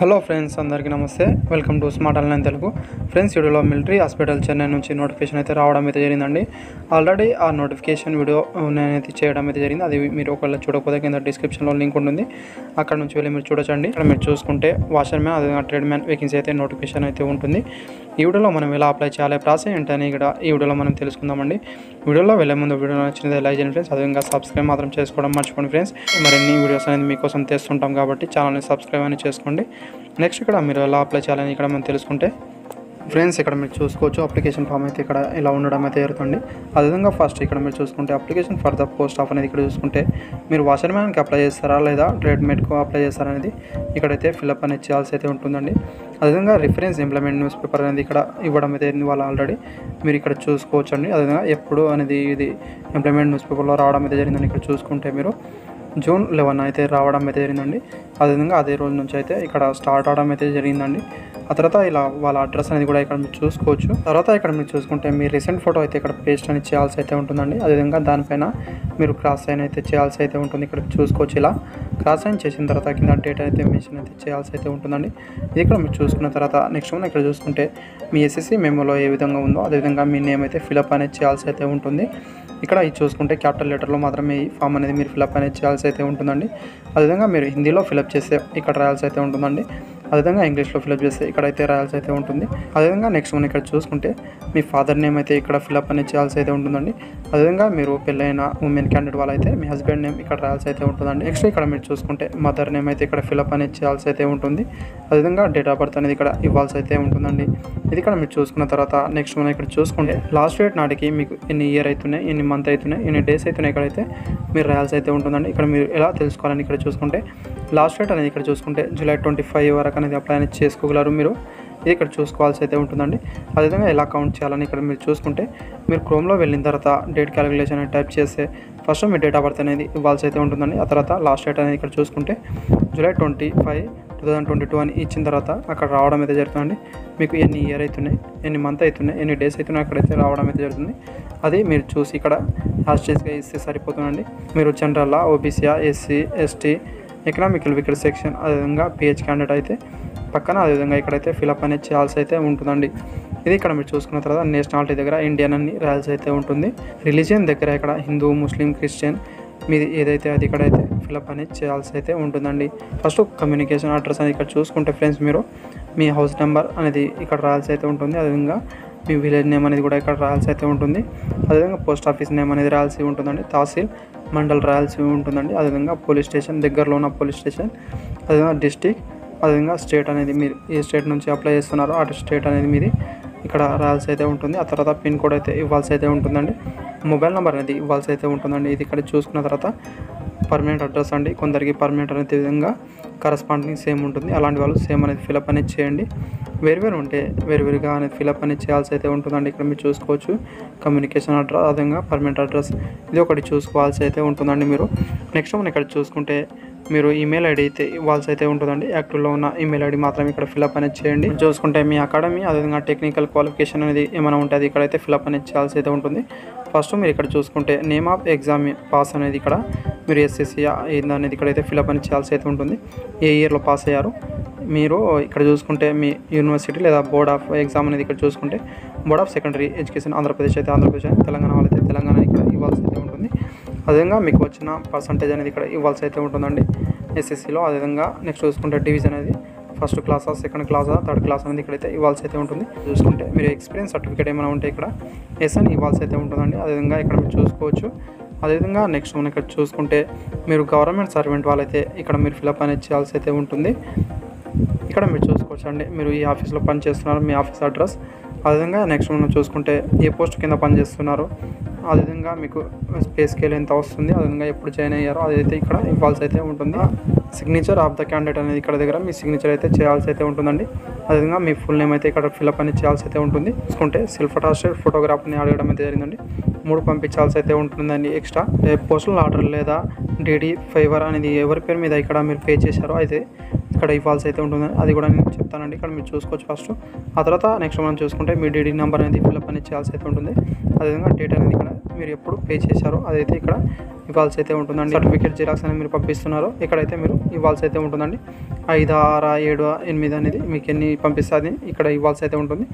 Hello friends, అందరికీ నమస్తే. Welcome to smart online Telugu. Friends, వీడియోలో మిలిటరీ హాస్పిటల్ చెన్నై నుంచి నోటిఫికేషన్ అయితే రావడం అయితే జరిగిందండి. ఆల్రెడీ ఆ నోటిఫికేషన్ వీడియో నేనైతే చేయడం అయితే జరిగింది. అది మీరు ఒకవేళ చూడకపోతే కింద డిస్క్రిప్షన్లో లింక్ ఉంటుంది, అక్కడ నుంచి వెళ్ళి మీరు చూడొచ్చండి. ఇక్కడ మీరు చూసుకుంటే వాషర్ మ్యాన్, అదేవిధంగా ట్రేడ్ మ్యాన్ వేకెన్సీ అయితే నోటిఫికేషన్ అయితే ఉంటుంది. ఈ వీడియోలో మనం ఎలా అప్లై చేయాలి, ప్రాసెస్ ఏంటని ఇక్కడ ఈ వీడియోలో మనం తెలుసుకుందామండి. వీడియోలో వెళ్ళే ముందు వీడియో నచ్చినది లైక్ చేయండి ఫ్రెండ్స్, అదేవిధంగా సబ్స్క్రైబ్ మాత్రం చేసుకోవడం మర్చిపోండి ఫ్రెండ్స్. మరిన్ని వీడియోస్ అనేది మీకోసం తెస్తుంటాం కాబట్టి ఛానల్ని సబ్స్క్రైబ్ అని చేసుకోండి. నెక్స్ట్ ఇక్కడ మీరు ఎలా అప్లై చేయాలని ఇక్కడ మనం తెలుసుకుంటే ఫ్రెండ్స్, ఇక్కడ మీరు చూసుకోవచ్చు అప్లికేషన్ ఫామ్ అయితే ఇక్కడ ఇలా ఉండడం అయితే జరుగుతుంది. అదేవిధంగా ఫస్ట్ ఇక్కడ మీరు చూసుకుంటే application for the post of అనేది ఇక్కడ చూసుకుంటే మీరు వాషర్ మ్యాన్కి అప్లై చేస్తారా లేదా ట్రేడ్ మేట్కు అప్లై చేస్తారా అనేది ఇక్కడైతే ఫిల్అప్ అనేది చేయాల్సి అయితే ఉంటుందండి. అదేవిధంగా రిఫరెన్స్ ఇంప్లిమెంట్ న్యూస్ పేపర్ అనేది ఇక్కడ ఇవ్వడం అయితే వాళ్ళు ఆల్రెడీ మీరు ఇక్కడ చూసుకోవచ్చు అండి. అదేవిధంగా ఎప్పుడు అనేది ఇది ఇంప్లిమెంట్ న్యూస్ పేపర్లో రావడం అయితే జరిగిందని ఇక్కడ చూసుకుంటే మీరు June 11 అయితే రావడం అయితే జరిగిందండి. అదేవిధంగా అదే రోజు నుంచి అయితే ఇక్కడ స్టార్ట్ అవడం అయితే జరిగిందండి. ఆ తర్వాత ఇలా వాళ్ళ అడ్రస్ అనేది కూడా ఇక్కడ మీరు చూసుకోవచ్చు. తర్వాత ఇక్కడ మీరు చూసుకుంటే మీ రీసెంట్ ఫోటో అయితే ఇక్కడ పేస్ట్ అనేది చేయాల్సి అయితే ఉంటుందండి. అదేవిధంగా దానిపైన మీరు క్రాస్ సైన్ అయితే చేయాల్సి అయితే ఉంటుంది. ఇక్కడ చూసుకోవచ్చు ఇలా క్రాస్ సైన్ చేసిన తర్వాత కింద డేట్ అయితే మెన్షన్ అయితే చేయాల్సి అయితే ఉంటుందండి. ఇది ఇక్కడ మీరు చూసుకున్న తర్వాత నెక్స్ట్ మనం ఇక్కడ చూసుకుంటే మీ ఎస్ఎస్సి మెమోలో ఏ విధంగా ఉందో అదేవిధంగా మీ నేమ్ అయితే ఫిలప్ అనేది చేయాల్సి అయితే ఉంటుంది. ఇక్కడ ఇది చూసుకుంటే క్యాపిటల్ లెటర్లో మాత్రమే ఈ ఫామ్ అనేది మీరు ఫిలప్ అనేది చేయాల్సి అయితే ఉంటుందండి. అదేవిధంగా మీరు హిందీలో ఫిలప్ చేస్తే ఇక్కడ రాయాల్సి అయితే ఉంటుందండి. అదేవిధంగా ఇంగ్లీష్లో ఫిలప్ చేస్తే ఇక్కడైతే రాయాల్సి అయితే ఉంటుంది. అదేవిధంగా నెక్స్ట్ మనం ఇక్కడ చూసుకుంటే మీ ఫాదర్ నేమ్ అయితే ఇక్కడ ఫిలప్ అనేది చేయాల్సి అయితే ఉంటుందండి. అదేవిధంగా మీరు పెళ్ళైన ఉమెన్ క్యాండిడేట్ వాళ్ళైతే మీ హస్బెండ్ నేమ్ ఇక్కడ రాయాల్సి అయితే ఉంటుందండి. నెక్స్ట్ ఇక్కడ మీరు చూసుకుంటే మదర్ నేమ్ అయితే ఇక్కడ ఫిలప్ అనేది చేయాల్సి అయితే ఉంటుంది. అదేవిధంగా డేట్ ఆఫ్ బర్త్ అనేది ఇక్కడ ఇవ్వాల్సి అయితే ఉంటుందండి. ఇది ఇక్కడ మీరు చూసుకున్న తర్వాత నెక్స్ట్ మనం ఇక్కడ చూసుకుంటే లాస్ట్ డేట్ నాటికి మీకు ఎన్ని ఇయర్ అవుతున్నాయి, ఎన్ని మంత్ అవుతున్నాయి, ఎన్ని డేస్ అవుతున్నాయి ఇక్కడైతే మీరు రాయాల్సి అయితే ఉంటుందండి. ఇక్కడ మీరు ఎలా తెలుసుకోవాలని ఇక్కడ చూసుకుంటే లాస్ట్ డేట్ అనేది ఇక్కడ చూసుకుంటే July 25 వరకు అనేది అప్లై అనేది చేసుకోగలరు మీరు. ఇది ఇక్కడ చూసుకోవాల్సి అయితే ఉంటుందండి. అదేవిధంగా ఎలా కౌంట్ చేయాలని ఇక్కడ మీరు చూసుకుంటే మీరు క్రోమ్లో వెళ్ళిన తర్వాత డేట్ క్యాలిక్యులేషన్ అనేది టైప్ చేస్తే first me date of birth అనేది ఇవ్వాల్సి అయితే ఉంటుందండి. ఆ తర్వాత లాస్ట్ డేట్ అనేది ఇక్కడ చూసుకుంటే July 25, 2022 అని ఇచ్చిన తర్వాత అక్కడ రావడం అయితే జరుగుతుందండి. మీకు ఎన్ని ఇయర్ అవుతున్నాయి, ఎన్ని మంత్ అవుతున్నాయి, ఎన్ని డేస్ అవుతున్నాయి అక్కడైతే రావడం అయితే జరుగుతుంది. అది మీరు చూసి ఇక్కడ హ్యాష్టేజ్గా ఇస్తే సరిపోతుందండి. మీరు జనరల్లా, ఓబీసీయా, SC, ST, economical weaker section, అదేవిధంగా పిహెచ్ క్యాండిడేట్ అయితే పక్కన అదేవిధంగా ఇక్కడైతే ఫిలప్ అనేది చేయాల్సి అయితే ఉంటుందండి. ఇది ఇక్కడ మీరు చూసుకున్న తర్వాత నేషనాలిటీ దగ్గర ఇండియన్ అని రాయాల్సి అయితే ఉంటుంది. రిలీజియన్ దగ్గర ఇక్కడ హిందూ, ముస్లిం, క్రిస్టియన్ మీది ఏదైతే అది ఇక్కడైతే ఫిలప్ అనేది చేయాల్సి అయితే ఉంటుందండి. ఫస్ట్ కమ్యూనికేషన్ అడ్రస్ అనేది ఇక్కడ చూసుకుంటే ఫ్రెండ్స్ మీరు మీ హౌస్ నెంబర్ అనేది ఇక్కడ రాయాల్సి అయితే ఉంటుంది. అదేవిధంగా మీ విలేజ్ నేమ్ అనేది కూడా ఇక్కడ రాయాల్సి అయితే ఉంటుంది. అదేవిధంగా పోస్ట్ ఆఫీస్ నేమ్ అనేది రాయాల్సి ఉంటుందండి. తహసీల్, మండల్ రాయాల్సి ఉంటుందండి. అదేవిధంగా పోలీస్ స్టేషన్, దగ్గరలో ఉన్న పోలీస్ స్టేషన్, అదేవిధంగా డిస్టిక్, అదేవిధంగా స్టేట్ అనేది మీరు ఏ స్టేట్ నుంచి అప్లై చేస్తున్నారో ఆ స్టేట్ అనేది మీది ఇక్కడ రాయాల్సి అయితే ఉంటుంది. ఆ తర్వాత పిన్ కోడ్ అయితే ఇవ్వాల్సి అయితే ఉంటుందండి. మొబైల్ నెంబర్ అనేది ఇవ్వాల్సి అయితే ఉంటుందండి. ఇది ఇక్కడ చూసుకున్న తర్వాత పర్మనెంట్ అడ్రస్ అండి. కొందరికి పర్మనెంట్ అనేది విధంగా కరస్పాండింగ్ సేమ్ ఉంటుంది. అలాంటి వాళ్ళు సేమ్ అనేది ఫిలప్ అనేది చేయండి. వేరువేరు ఉంటే వేరువేరుగా అనేది ఫిలప్ అనేది చేయాల్సి అయితే ఉంటుందండి. ఇక్కడ మీరు చూసుకోవచ్చు కమ్యూనికేషన్ అడ్రస్, అదేవిధంగా పర్మనెంట్ అడ్రస్ ఇది ఒకటి చూసుకోవాల్సి అయితే ఉంటుందండి మీరు. నెక్స్ట్ మనం ఇక్కడ చూసుకుంటే మీరు ఈమెయిల్ ఐడి అయితే ఇవ్వాల్సి అయితే ఉంటుందండి. యాక్టివ్లో ఉన్న ఈమెయిల్ ఐడి మాత్రం ఇక్కడ ఫిలప్ అనేది చేయండి. చూసుకుంటే మీ అకాడమీ, అదేవిధంగా టెక్నికల్ క్వాలిఫికేషన్ అనేది ఏమైనా ఉంటే అది ఇక్కడైతే ఫిలప్ అనేది చేయాల్సి అయితే ఉంటుంది. ఫస్ట్ మీరు ఇక్కడ చూసుకుంటే నేమ్ ఆఫ్ ఎగ్జామ్ పాస్ అనేది ఇక్కడ మీరు ఎస్ఎస్సీ అనేది ఇక్కడైతే ఫిలప్ అనేది చేయాల్సి అయితే ఉంటుంది. ఏ ఇయర్లో పాస్ అయ్యారు మీరు ఇక్కడ చూసుకుంటే మీ యూనివర్సిటీ లేదా బోర్డ్ ఆఫ్ ఎగ్జామ్ అనేది ఇక్కడ చూసుకుంటే board of secondary education Andhra Pradesh అయితే ఆంధ్రప్రదేశ్, తెలంగాణ వాళ్ళైతే తెలంగాణ ఇక్కడ ఇవ్వాల్సి అయితే ఉంటుంది. అదేవిధంగా మీకు వచ్చిన పర్సంటేజ్ అనేది ఇక్కడ ఇవ్వాల్సి అయితే ఉంటుందండి ఎస్ఎస్సీలో. అదేవిధంగా నెక్స్ట్ చూసుకుంటే డివిజన్ అనేది ఫస్ట్ క్లాసా, సెకండ్ క్లాసా, థర్డ్ క్లాస్ అనేది ఇక్కడైతే ఇవ్వాల్సి అయితే ఉంటుంది. చూసుకుంటే మీరు ఎక్స్పీరియన్స్ సర్టిఫికేట్ ఏమైనా ఉంటే ఇక్కడ ఎస్ అని ఇవ్వాల్సి అయితే ఉంటుందండి. అదేవిధంగా ఇక్కడ మీరు చూసుకోవచ్చు. అదేవిధంగా నెక్స్ట్ మనం ఇక్కడ చూసుకుంటే మీరు గవర్నమెంట్ సర్వెంట్ వాళ్ళైతే ఇక్కడ మీరు ఫిలప్ అనేది చేయాల్సి అయితే ఉంటుంది. ఇక్కడ మీరు చూసుకోవచ్చు అండి మీరు ఈ ఆఫీస్లో పనిచేస్తున్నారు, మీ ఆఫీస్ అడ్రస్. అదేవిధంగా నెక్స్ట్ మనం చూసుకుంటే ఏ పోస్ట్ కింద పనిచేస్తున్నారు, అదేవిధంగా మీకు పే స్కేల్ ఎంత వస్తుంది, అదేవిధంగా ఎప్పుడు జాయిన్ అయ్యారో అదైతే ఇక్కడ ఇవ్వాల్సి అయితే ఉంటుంది. సిగ్నేచర్ ఆఫ్ ద క్యాండిడేట్ అనేది ఇక్కడ దగ్గర మీ సిగ్నేచర్ అయితే చేయాల్సి అయితే ఉంటుందండి. అదేవిధంగా మీ ఫుల్ నేమ్ అయితే ఇక్కడ ఫిలప్ అనేది చేయాల్సి అయితే ఉంటుంది. చూసుకుంటే సెల్ఫ్ అటాస్టెడ్ ఫోటోగ్రాఫ్ని అడగడం అయితే జరిగిందండి. 3 పంపించాల్సి అయితే ఉంటుందండి ఎక్స్ట్రా. పోస్టల్ ఆర్డర్ లేదా డీడీ ఫేవర్ అనేది ఎవరి పేరు మీద ఇక్కడ మీరు పే చేశారో అయితే ఇక్కడ ఇవ్వాల్సి అయితే ఉంటుందని అది కూడా నేను చెప్తానండి. ఇక్కడ మీరు చూసుకోవచ్చు ఫస్ట్. ఆ తర్వాత నెక్స్ట్ మనం చూసుకుంటే మీ డీడీ నెంబర్ అనేది ఫిలప్ అనేది చేయాల్సి అయితే ఉంటుంది. అదేవిధంగా డేట్ అనేది ఇక్కడ మీరు ఎప్పుడు పే చేశారో అదైతే ఇక్కడ ఇవ్వాల్సి అయితే ఉంటుందండి. సర్టిఫికేట్ జిరాక్స్ అనేది మీరు పంపిస్తున్నారో ఇక్కడైతే మీరు ఇవ్వాల్సి అయితే ఉంటుందండి. 5, 6, 7, 8 అనేది మీకు ఎన్ని పంపిస్తుంది ఇక్కడ ఇవ్వాల్సి అయితే ఉంటుంది.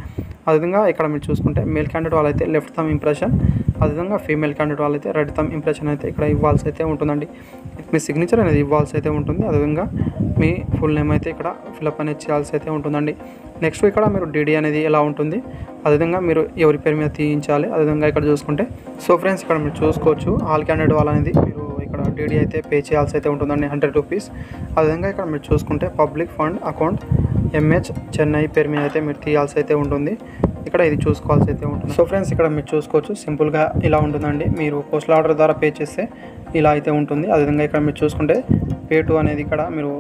అదేవిధంగా ఇక్కడ మీరు చూసుకుంటే మేల్ క్యాండిడేట్ వాళ్ళైతే లెఫ్ట్ థమ్ ఇంప్రెషన్, అదేవిధంగా ఫీమేల్ క్యాండిడేట్ వాళ్ళైతే రైట్ థమ్ ఇంప్రెషన్ అయితే ఇక్కడ ఇవ్వాల్సి అయితే ఉంటుందండి. మీ సిగ్నేచర్ అనేది ఇవ్వాల్సి అయితే ఉంటుంది. అదేవిధంగా మీ ఫుల్ నేమ్ అయితే ఇక్కడ ఫిలప్ అనేది చేయాల్సి అయితే ఉంటుందండి. నెక్స్ట్ ఇక్కడ మీరు డీడీ అనేది ఎలా ఉంటుంది, అదేవిధంగా మీరు ఎవరి పేరు మీద తీయించాలి, అదేవిధంగా ఇక్కడ చూసుకుంటే సో ఫ్రెండ్స్ ఇక్కడ మీరు చూసుకోవచ్చు ఆల్ క్యాండిడేట్ వాళ్ళనేది మీరు ఇక్కడ డీడీ అయితే పే చేయాల్సి అయితే ఉంటుందండి 100 రూపీస్. అదేవిధంగా ఇక్కడ మీరు చూసుకుంటే public fund account M H Chennai పేరు మీద అయితే మీరు తీయాల్సి అయితే ఉంటుంది. ఇక్కడ ఇది చూసుకోవాల్సి అయితే ఉంటుంది. సో ఫ్రెండ్స్ ఇక్కడ మీరు చూసుకోవచ్చు సింపుల్గా ఇలా ఉంటుందండి. మీరు పోస్టల్ ఆర్డర్ ద్వారా పే చేస్తే ఇలా అయితే ఉంటుంది. అదేవిధంగా ఇక్కడ మీరు చూసుకుంటే పే టు అనేది ఇక్కడ మీరు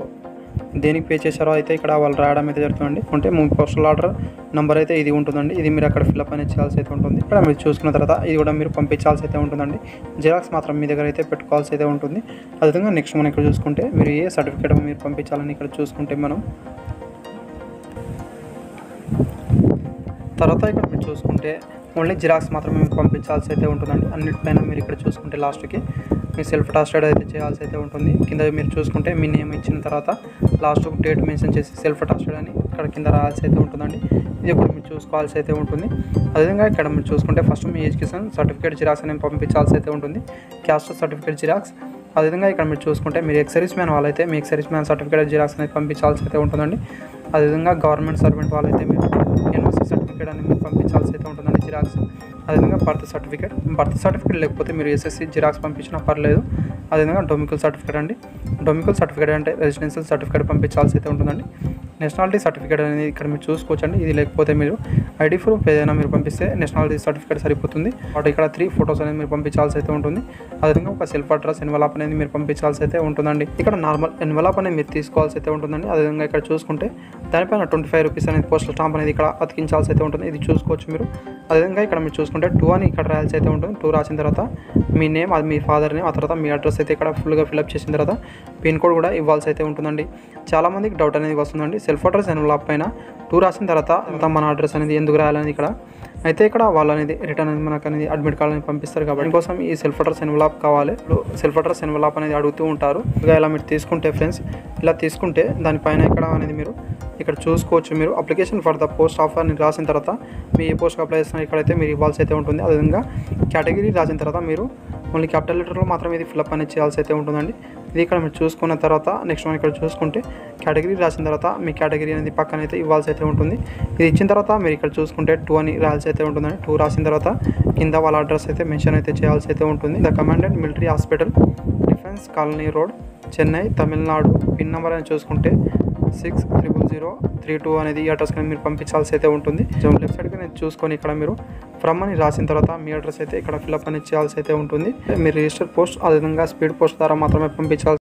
దేనికి పే చేశారో అయితే ఇక్కడ వాళ్ళు రాయడం అయితే జరుగుతుందండి. అంటే మీ పోస్టల్ ఆర్డర్ నెంబర్ అయితే ఇది ఉంటుందండి. ఇది మీరు అక్కడ ఫిల్అప్ అనేది చేయాల్సి అయితే ఉంటుంది. ఇక్కడ మీరు చూసుకున్న తర్వాత ఇది కూడా మీరు పంపించాల్సి అయితే ఉంటుందండి. జిరాక్స్ మాత్రం మీ దగ్గర అయితే పెట్టుకోవాల్సి అయితే ఉంటుంది. అదేవిధంగా నెక్స్ట్ మనం ఇక్కడ చూసుకుంటే మీరు ఏ సర్టిఫికేట్ మీరు పంపించాలని ఇక్కడ చూసుకుంటే మనం తర్వాత ఇక్కడ మీరు చూసుకుంటే ఓన్లీ జిరాక్స్ మాత్రమే మీకు పంపించాల్సి అయితే ఉంటుందండి. అన్నిటిపైన మీరు ఇక్కడ చూసుకుంటే లాస్ట్కి మీ సెల్ఫ్ అటాస్టెడ్ అయితే చేయాల్సి అయితే ఉంటుంది. కింద మీరు చూసుకుంటే మీ నేమ్ ఇచ్చిన తర్వాత లాస్ట్ డేట్ మెన్షన్ చేసి సెల్ఫ్ అటాస్టెడ్ అని ఇక్కడ కింద రాయాల్సి అయితే ఉంటుందండి. ఇది ఇప్పుడు మీరు చూసుకోవాల్సి అయితే ఉంటుంది. అదేవిధంగా ఇక్కడ మీరు చూసుకుంటే ఫస్ట్ మీ ఎడ్యుకేషన్ సర్టిఫికేట్ జిరాక్స్ అనేది పంపించాల్సి అయితే ఉంటుంది. క్యాస్ట్ సర్టిఫికేట్ జిరాక్స్, అదేవిధంగా ఇక్కడ మీరు చూసుకుంటే మీరు ఎక్సర్వీస్ మ్యాన్ వాళ్ళైతే మీ ఎక్సర్వీస్ మ్యాన్ సర్టిఫికేట్ జిరాక్స్ అనేది పంపించాల్సి అయితే ఉంటుందండి. అదేవిధంగా గవర్నమెంట్ సర్వెంట్ వాళ్ళైతే మీరు యూనివర్సిటీ సర్టిఫికేట్ అనేది మీరు పంపించాల్సి అయితే ఉంటుందండి జిరాక్స్. అదేవిధంగా బర్త్ సర్టిఫికేట్ లేకపోతే మీరు ఎస్ఎస్సి జిరాక్స్ పంపించినా పర్లేదు. అదేవిధంగా డొమికల్ సర్టిఫికేట్ అండి, డొమికల్ సర్టిఫికేట్ అంటే రెసిడెన్షియల్ సర్టిఫికేట్ పంపించాల్సి అయితే ఉంటుందండి. నేషనాలిటీ సర్టిఫికేట్ అనేది ఇక్కడ మీరు చూసుకోవచ్చండి. ఇది లేకపోతే మీరు ఐడి ప్రూఫ్ ఏదైనా మీరు పంపిస్తే నేషనాలిటీ సర్టిఫికేట్ సరిపోతుంది. వాటి ఇక్కడ 3 ఫొటోస్ అనేది మీరు పంపించాల్సి అయితే ఉంటుంది. అదేవిధంగా ఒక సెల్ఫ్ అడ్రస్ ఎన్వలాప్ అనేది మీరు పంపించాల్సి అయితే ఉంటుందండి. ఇక్కడ నార్మల్ ఎన్వలాప్ అనేది మీరు తీసుకోవాల్సి అయితే ఉంటుందండి. అదేవిధంగా ఇక్కడ చూసుకుంటే దానిపైన 25 రూపీస్ అనేది పోస్టల్ స్టాంప్ అనేది ఇక్కడ అతికించాల్సి అయితే ఉంటుంది. ఇది చూసుకోవచ్చు మీరు. అదేవిధంగా ఇక్కడ మీరు చూసుకుంటే 2 అని ఇక్కడ రాయాల్సి అయితే ఉంటుంది. 2 రాసిన తర్వాత మీ నేమ్, అది మీ ఫాదర్ నేమ్, ఆ తర్వాత మీ అడ్రస్ అయితే ఇక్కడ ఫుల్గా ఫిల్అప్ చేసిన తర్వాత పిన్ కోడ్ కూడా ఇవ్వాల్సి అయితే ఉంటుందండి. చాలామందికి డౌట్ అనేది వస్తుందండి, సెల్ఫ్ అడ్రస్ ఎన్వలాప్ పైన 2 రాసిన తర్వాత మన అడ్రస్ అనేది ఎందుకు రాయాలని ఇక్కడ అయితే ఇక్కడ వాళ్ళు అనేది రిటర్న్ అనేది మనకు అనేది అడ్మిట్ కార్డ్ అనేది పంపిస్తారు. కాబట్టి దీనికోసం ఈ సెల్ఫ్ అడ్రస్ ఎన్వలాప్ కావాలి. సెల్ఫ్ అడ్రస్ ఎన్వలాప్ అనేది అడుగుతూ ఉంటారు. ఇలా మీరు తీసుకుంటే ఫ్రెండ్స్, ఇలా తీసుకుంటే దానిపైన ఇక్కడ అనేది మీరు ఇక్కడ చూసుకోవచ్చు. మీరు application for the post offer అని రాసిన తర్వాత మీ ఏ పోస్ట్కి అప్లై చేస్తున్నా ఇక్కడైతే మీరు ఇవ్వాల్సి అయితే ఉంటుంది. అదేవిధంగా కేటగిరీ రాసిన తర్వాత మీరు ఓన్లీ క్యాపిటల్ లెటర్లో మాత్రం ఇది ఫిల్అప్ అనేది చేయాల్సి అయితే ఉంటుందండి. ఇది ఇక్కడ మీరు చూసుకున్న తర్వాత నెక్స్ట్ మనం ఇక్కడ చూసుకుంటే కేటగిరీ రాసిన తర్వాత మీ కేటగిరీ అనేది పక్కన అయితే ఇవ్వాల్సి అయితే ఉంటుంది. ఇది ఇచ్చిన తర్వాత మీరు ఇక్కడ చూసుకుంటే 2 అని రాయాల్సి అయితే ఉంటుందండి. 2 రాసిన తర్వాత కింద వాళ్ళ అడ్రస్ అయితే మెన్షన్ అయితే చేయాల్సి అయితే ఉంటుంది. The commandant military hospital, defence colony road, Chennai, Tamil Nadu. Pin number అని చూసుకుంటే 600032 అనేది ఈ అడ్రస్కి మీరు పంపించాల్సి అయితే ఉంటుంది. లెఫ్ట్ సైడ్కి నేను చూసుకొని ఇక్కడ మీరు ఫ్రమ్ అని రాసిన తర్వాత మీ అడ్రస్ అయితే ఇక్కడ ఫిల్అప్ అనేది చేయాల్సి అయితే ఉంటుంది. మీరు రిజిస్టర్ పోస్ట్, అదేవిధంగా స్పీడ్ పోస్ట్ ద్వారా మాత్రమే పంపించాల్సి